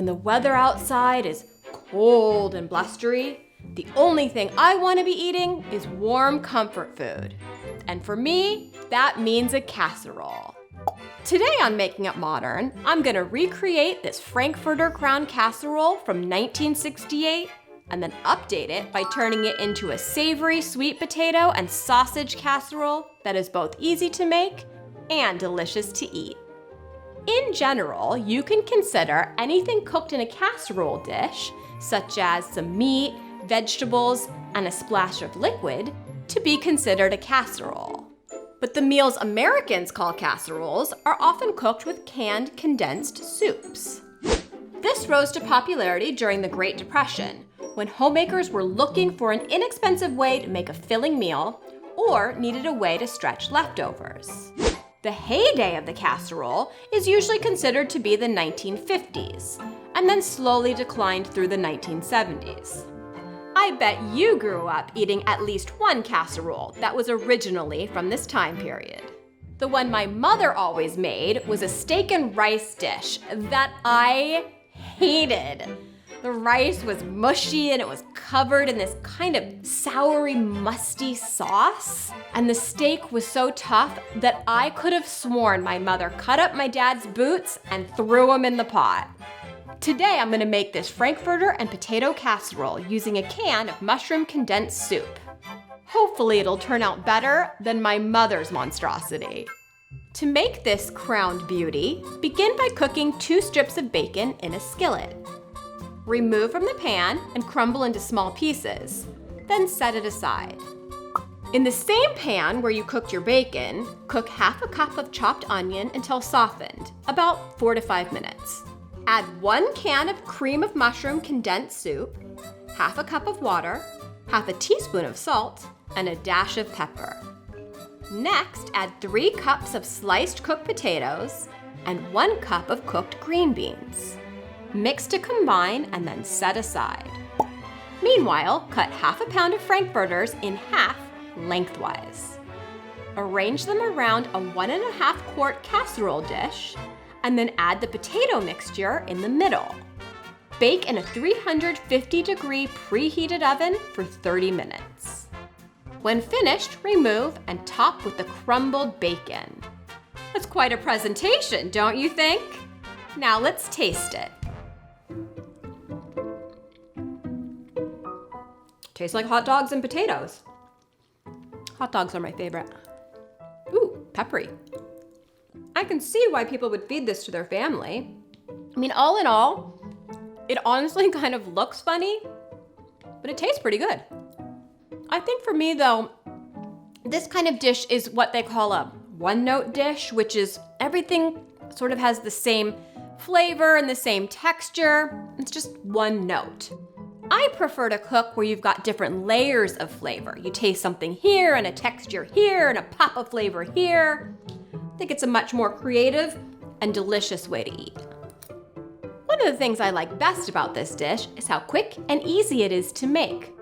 when the weather outside is cold and blustery, the only thing I want to be eating is warm comfort food. And for me, that means a casserole. Today on Making It Modern, I'm gonna recreate this Frankfurter Crown casserole from 1968 and then update it by turning it into a savory sweet potato and sausage casserole that is both easy to make and delicious to eat. In general, you can consider anything cooked in a casserole dish, such as some meat, vegetables, and a splash of liquid, to be considered a casserole. But the meals Americans call casseroles are often cooked with canned condensed soups. This rose to popularity during the Great Depression, when homemakers were looking for an inexpensive way to make a filling meal or needed a way to stretch leftovers. The heyday of the casserole is usually considered to be the 1950s, and then slowly declined through the 1970s. I bet you grew up eating at least one casserole that was originally from this time period. The one my mother always made was a steak and rice dish that I hated. The rice was mushy and it was covered in this kind of soury, musty sauce. And the steak was so tough that I could have sworn my mother cut up my dad's boots and threw them in the pot. Today, I'm gonna make this Frankfurter and potato casserole using a can of mushroom condensed soup. Hopefully it'll turn out better than my mother's monstrosity. To make this crowned beauty, begin by cooking 2 strips of bacon in a skillet. Remove from the pan and crumble into small pieces, then set it aside. In the same pan where you cooked your bacon, cook half a cup of chopped onion until softened, about 4 to 5 minutes. Add 1 can of cream of mushroom condensed soup, half a cup of water, half a teaspoon of salt, and a dash of pepper. Next, add 3 cups of sliced cooked potatoes and 1 cup of cooked green beans. Mix to combine and then set aside. Meanwhile, cut half a pound of Frankfurters in half lengthwise. Arrange them around a 1.5 quart casserole dish and then add the potato mixture in the middle. Bake in a 350-degree preheated oven for 30 minutes. When finished, remove and top with the crumbled bacon. That's quite a presentation, don't you think? Now let's taste it. Tastes like hot dogs and potatoes. Hot dogs are my favorite. Ooh, peppery. I can see why people would feed this to their family. I mean, all in all, it honestly kind of looks funny, but it tastes pretty good. I think for me though, this kind of dish is what they call a one-note dish, which is everything sort of has the same flavor and the same texture. It's just one note. I prefer to cook where you've got different layers of flavor. You taste something here and a texture here and a pop of flavor here. I think it's a much more creative and delicious way to eat. One of the things I like best about this dish is how quick and easy it is to make.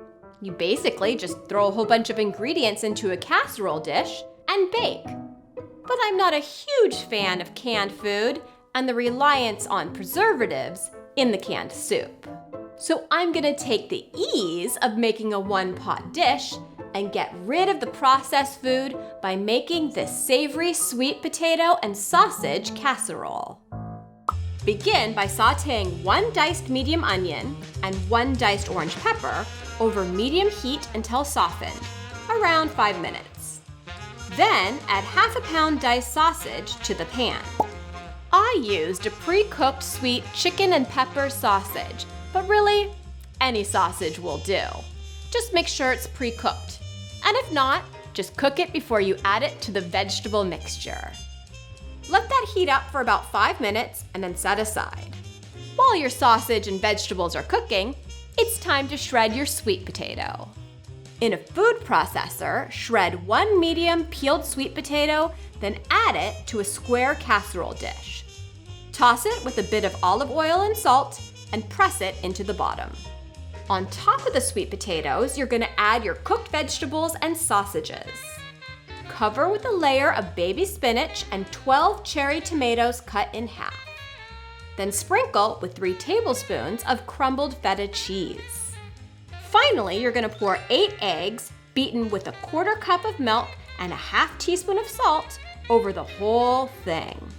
You basically just throw a whole bunch of ingredients into a casserole dish and bake. But I'm not a huge fan of canned food and the reliance on preservatives in the canned soup. So I'm gonna take the ease of making a one-pot dish and get rid of the processed food by making this savory sweet potato and sausage casserole. Begin by sauteing 1 diced medium onion and 1 diced orange pepper over medium heat until softened, around 5 minutes. Then add half a pound diced sausage to the pan. I used a pre-cooked sweet chicken and pepper sausage, but really, any sausage will do. Just make sure it's pre-cooked. And if not, just cook it before you add it to the vegetable mixture. Let that heat up for about 5 minutes and then set aside. While your sausage and vegetables are cooking, it's time to shred your sweet potato. In a food processor, shred 1 medium peeled sweet potato, then add it to a square casserole dish. Toss it with a bit of olive oil and salt and press it into the bottom. On top of the sweet potatoes, you're gonna add your cooked vegetables and sausages. Cover with a layer of baby spinach and 12 cherry tomatoes cut in half. Then sprinkle with 3 tablespoons of crumbled feta cheese. Finally, you're gonna pour 8 eggs beaten with a 1/4 cup of milk and a 1/2 teaspoon of salt over the whole thing.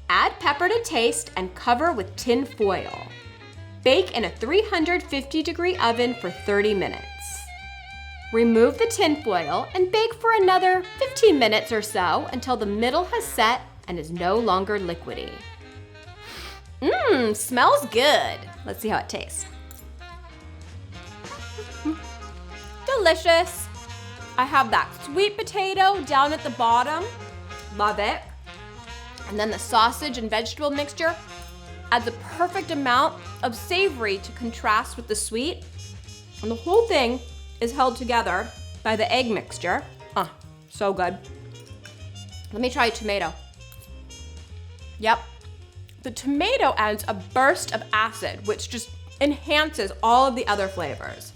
Add pepper to taste and cover with tin foil. Bake in a 350-degree oven for 30 minutes. Remove the tin foil and bake for another 15 minutes or so until the middle has set and is no longer liquidy. Smells good. Let's see how it tastes. Delicious. I have that sweet potato down at the bottom. Love it. And then the sausage and vegetable mixture adds a perfect amount of savory to contrast with the sweet. And the whole thing is held together by the egg mixture. So good. Let me try a tomato. Yep. The tomato adds a burst of acid, which just enhances all of the other flavors.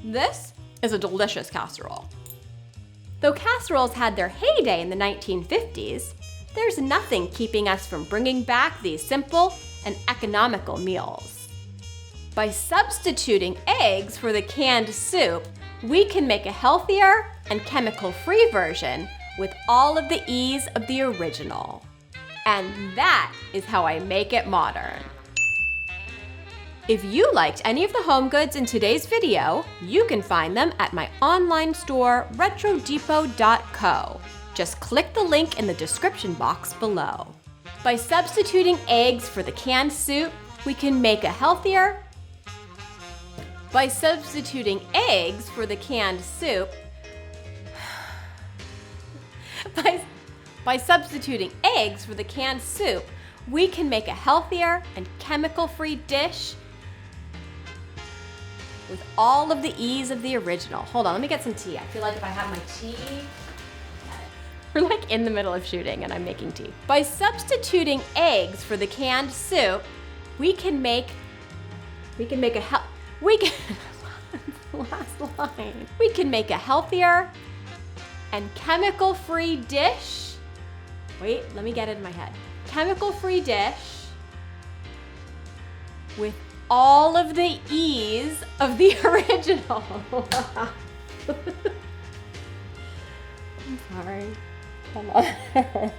This is a delicious casserole. Though casseroles had their heyday in the 1950s, there's nothing keeping us from bringing back these simple and economical meals. By substituting eggs for the canned soup, we can make a healthier and chemical-free version with all of the ease of the original. And that is how I make it modern. If you liked any of the home goods in today's video, you can find them at my online store, retrodepot.co. Just click the link in the description box below. By substituting eggs for the canned soup, we can make a healthier. By substituting eggs for the canned soup, by substituting eggs for the canned soup, we can make a healthier and chemical-free dish with all of the ease of the original. Hold on, let me get some tea. I feel like if I have my tea, we're like in the middle of shooting and I'm making tea. By substituting eggs for the canned soup, we can make a healthier and chemical-free dish. Wait, let me get it in my head. Chemical-free dish with all of the ease of the original. I'm sorry. Hold on.